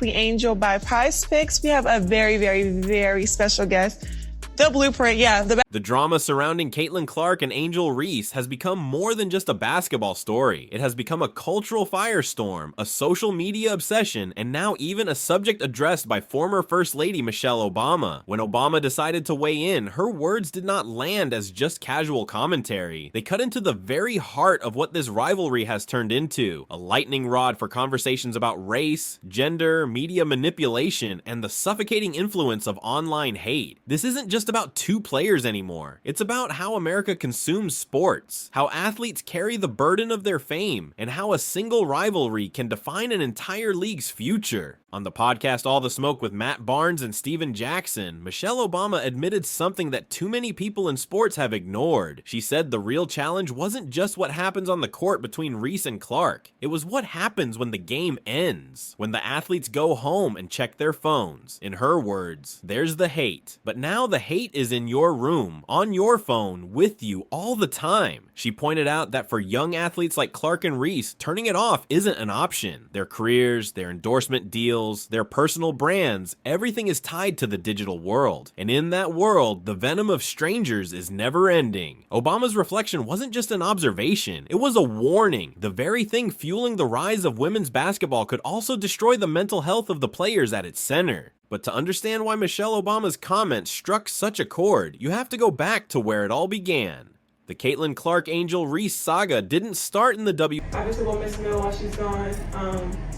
Angel by Prize Picks. We have a very, very, very special guest. The Blueprint, yeah. The drama surrounding Caitlin Clark and Angel Reese has become more than just a basketball story. It has become a cultural firestorm, a social media obsession, and now even a subject addressed by former First Lady Michelle Obama. When Obama decided to weigh in, her words did not land as just casual commentary. They cut into the very heart of what this rivalry has turned into, a lightning rod for conversations about race, gender, media manipulation, and the suffocating influence of online hate. This isn't just about two players anymore. It's about how America consumes sports, how athletes carry the burden of their fame, and how a single rivalry can define an entire league's future. On the podcast All the Smoke with Matt Barnes and Steven Jackson, Michelle Obama admitted something that too many people in sports have ignored. She said the real challenge wasn't just what happens on the court between Reese and Clark. It was what happens when the game ends, when the athletes go home and check their phones. In her words, there's the hate. But now the hate is in your room, on your phone, with you all the time. She pointed out that for young athletes like Clark and Reese, turning it off isn't an option. Their careers, their endorsement deals, their personal brands, everything is tied to the digital world. And in that world, the venom of strangers is never ending. Obama's reflection wasn't just an observation, it was a warning. The very thing fueling the rise of women's basketball could also destroy the mental health of the players at its center. But to understand why Michelle Obama's comments struck such a chord, you have to go back to where it all began. The Caitlin Clark Angel Reese saga didn't start in the Obviously, we'll miss Mill while she's gone,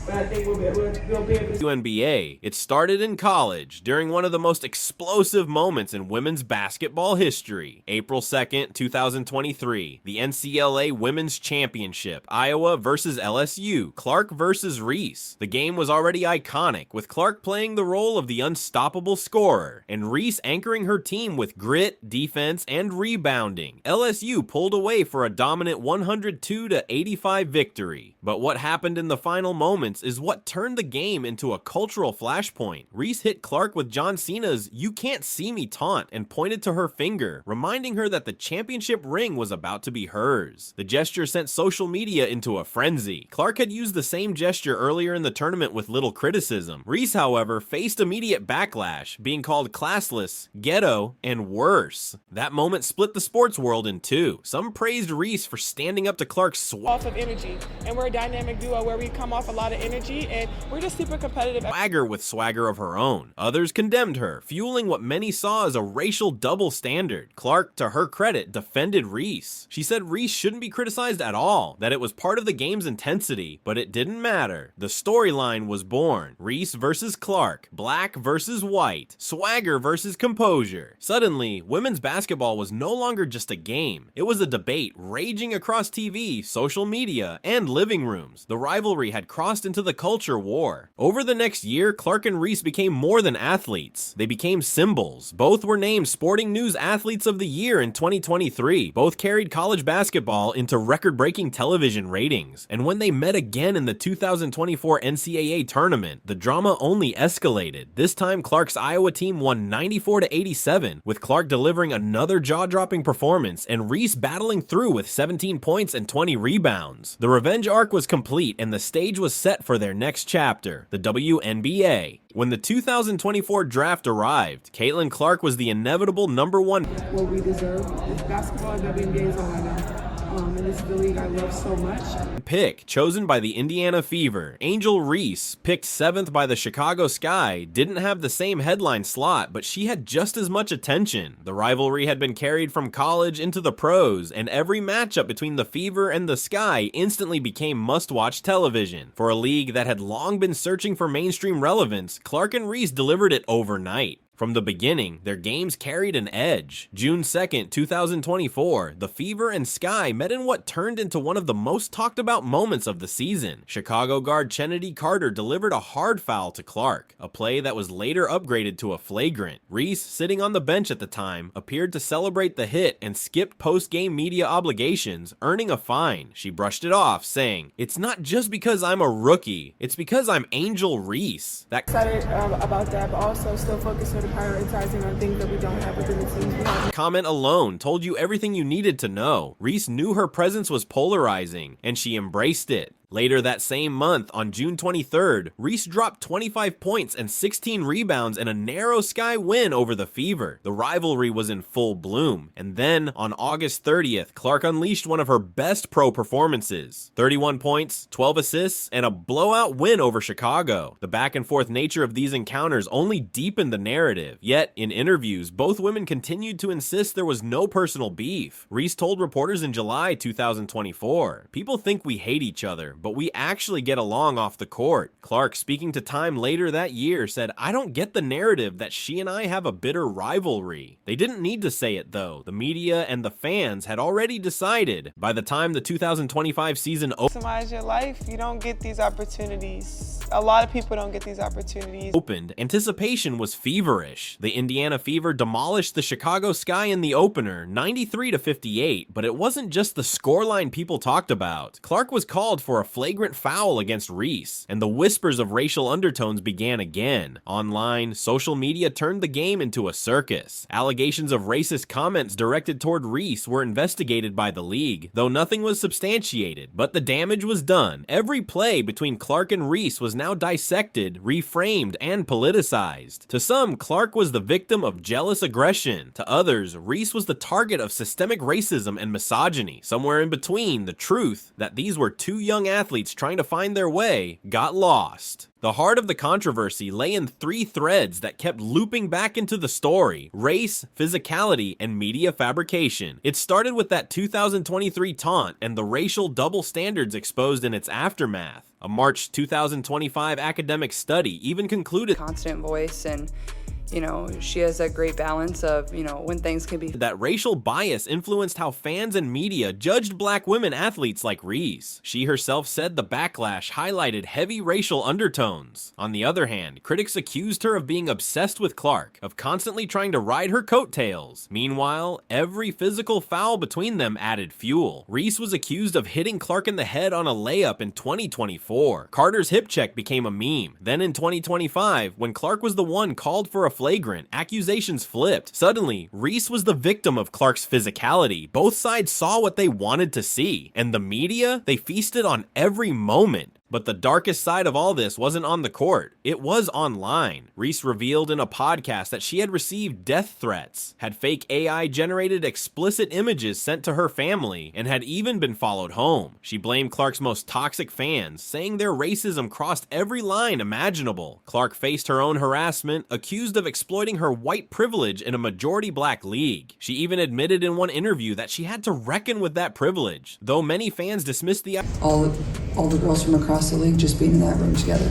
but I think we'll be able to WNBA. It started in college during one of the most explosive moments in women's basketball history. April 2nd, 2023, the NCAA Women's Championship, Iowa versus LSU, Clark versus Reese. The game was already iconic, with Clark playing the role of the unstoppable scorer, and Reese anchoring her team with grit, defense, and rebounding. LSU pulled away for a dominant 102-85 victory. But what happened in the final moments is what turned the game into a cultural flashpoint. Reese hit Clark with John Cena's "You Can't See Me" taunt and pointed to her finger, reminding her that the championship ring was about to be hers. The gesture sent social media into a frenzy. Clark had used the same gesture earlier in the tournament with little criticism. Reese, however, faced immediate backlash, being called classless, ghetto, and worse. That moment split the sports world in two. Some praised Reese for standing up to Clark's off of energy, and we're a dynamic duo where we come off a lot of energy, and we're just super competitive. Swagger with swagger of her own. Others condemned her, fueling what many saw as a racial double standard. Clark, to her credit, defended Reese. She said Reese shouldn't be criticized at all, that it was part of the game's intensity, but it didn't matter. The storyline was born. Reese versus Clark, black versus white, swagger versus composure. Suddenly, women's basketball was no longer just a game. It was a debate raging across TV, social media, and living rooms. The rivalry had crossed into the culture war. Over the next year, Clark and Reese became more than athletes. They became symbols. Both were named Sporting News Athletes of the Year in 2023. Both carried college basketball into record-breaking television ratings. And when they met again in the 2024 NCAA tournament, the drama only escalated. This time, Clark's Iowa team won 94-87, with Clark delivering another jaw-dropping performance and Reese battling through with 17 points and 20 rebounds. The revenge arc was complete and the stage was set for their next chapter, the WNBA. When the 2024 draft arrived, Caitlin Clark was the inevitable #1 what we deserve. It's basketball, WNBA is all I know. And this is the league I love so much. pick, chosen by the Indiana Fever. Angel Reese, picked 7th by the Chicago Sky, didn't have the same headline slot, but she had just as much attention. The rivalry had been carried from college into the pros, and every matchup between the Fever and the Sky instantly became must-watch television. For a league that had long been searching for mainstream relevance, Clark and Reese delivered it overnight. From the beginning, their games carried an edge. June 2nd, 2024, the Fever and Sky met in what turned into one of the most talked about moments of the season. Chicago guard Chennedy Carter delivered a hard foul to Clark, a play that was later upgraded to a flagrant. Reese, sitting on the bench at the time, appeared to celebrate the hit and skipped post-game media obligations, earning a fine. She brushed it off, saying, "It's not just because I'm a rookie, it's because I'm Angel Reese." That excited about that, but also still focused on prioritizing on things that we don't have within the team. Comment alone told you everything you needed to know. Reese knew her presence was polarizing, and she embraced it. Later that same month, on June 23rd, Reese dropped 25 points and 16 rebounds in a narrow sky win over the Fever. The rivalry was in full bloom. And then, on August 30th, Clark unleashed one of her best pro performances. 31 points, 12 assists, and a blowout win over Chicago. The back and forth nature of these encounters only deepened the narrative. Yet, in interviews, both women continued to insist there was no personal beef. Reese told reporters in July 2024, "People think we hate each other, but we actually get along off the court." Clark, speaking to Time later that year, said, "I don't get the narrative that she and I have a bitter rivalry." They didn't need to say it though. The media and the fans had already decided. By the time the 2025 season Maximize your life. You don't get these opportunities. A lot of people don't get these opportunities. Opened, anticipation was feverish. The Indiana Fever demolished the Chicago Sky in the opener, 93-58, but it wasn't just the scoreline people talked about. Clark was called for a flagrant foul against Reese, and the whispers of racial undertones began again. Online, social media turned the game into a circus. Allegations of racist comments directed toward Reese were investigated by the league, though nothing was substantiated. But the damage was done. Every play between Clark and Reese was now dissected, reframed, and politicized. To some, Clark was the victim of jealous aggression. To others, Reese was the target of systemic racism and misogyny. Somewhere in between, the truth that these were two young athletes trying to find their way got lost. The heart of the controversy lay in three threads that kept looping back into the story: race, physicality, and media fabrication. It started with that 2023 taunt and the racial double standards exposed in its aftermath. A March 2025 academic study even concluded constant voice, and she has a great balance of, when things can be that racial bias influenced how fans and media judged black women athletes like Reese. She herself said the backlash highlighted heavy racial undertones. On the other hand, critics accused her of being obsessed with Clark, of constantly trying to ride her coattails. Meanwhile, every physical foul between them added fuel. Reese was accused of hitting Clark in the head on a layup in 2024. Carter's hip check became a meme. Then in 2025, when Clark was the one called for a flagrant, accusations flipped. Suddenly, Reese was the victim of Clark's physicality. Both sides saw what they wanted to see, and the media, they feasted on every moment. But the darkest side of all this wasn't on the court. It was online. Reese revealed in a podcast that she had received death threats, had fake AI-generated explicit images sent to her family, and had even been followed home. She blamed Clark's most toxic fans, saying their racism crossed every line imaginable. Clark faced her own harassment, accused of exploiting her white privilege in a majority-black league. She even admitted in one interview that she had to reckon with that privilege, though many fans dismissed the all the girls from across the league just being in that room together.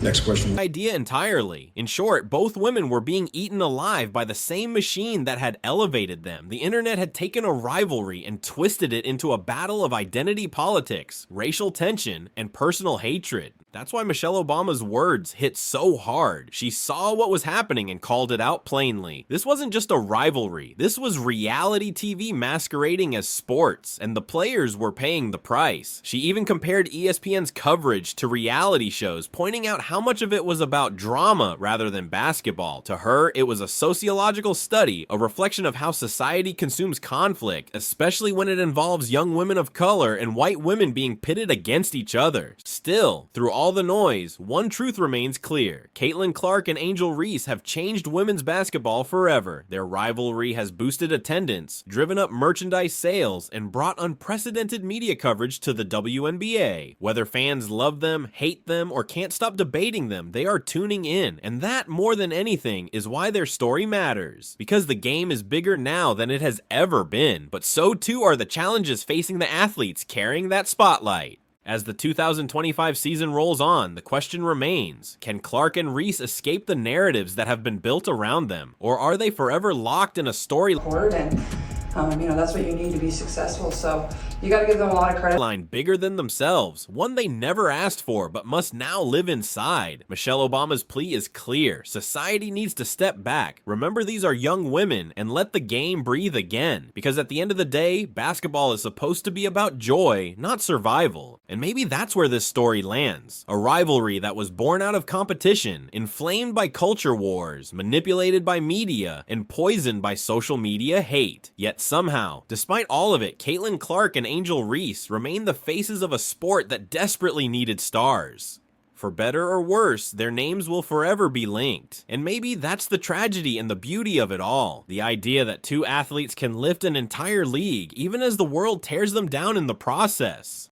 Next question. Idea entirely. In short, both women were being eaten alive by the same machine that had elevated them. The internet had taken a rivalry and twisted it into a battle of identity politics, racial tension, and personal hatred. That's why Michelle Obama's words hit so hard. She saw what was happening and called it out plainly. This wasn't just a rivalry. This was reality TV masquerading as sports, and the players were paying the price. She even compared ESPN's coverage to reality shows, pointing out how much of it was about drama rather than basketball. To her, it was a sociological study, a reflection of how society consumes conflict, especially when it involves young women of color and white women being pitted against each other. Still, through all the noise, one truth remains clear. Caitlin Clark and Angel Reese have changed women's basketball forever. Their rivalry has boosted attendance, driven up merchandise sales, and brought unprecedented media coverage to the WNBA. Whether fans love them, hate them, or can't stop debating them, they are tuning in, and that, more than anything, is why their story matters. Because the game is bigger now than it has ever been, but so too are the challenges facing the athletes carrying that spotlight. As the 2025 season rolls on, the question remains, can Clark and Reese escape the narratives that have been built around them? Or are they forever locked in a story? That's what you need to be successful, so you got to give them a lot of credit. Line bigger than themselves, one they never asked for but must now live inside. Michelle Obama's plea is clear. Society needs to step back. Remember, these are young women, and let the game breathe again. Because at the end of the day, basketball is supposed to be about joy, not survival. And maybe that's where this story lands. A rivalry that was born out of competition, inflamed by culture wars, manipulated by media, and poisoned by social media hate. Yet somehow, despite all of it, Caitlin Clark and Angel Reese remain the faces of a sport that desperately needed stars. For better or worse, their names will forever be linked. And maybe that's the tragedy and the beauty of it all. The idea that two athletes can lift an entire league, even as the world tears them down in the process.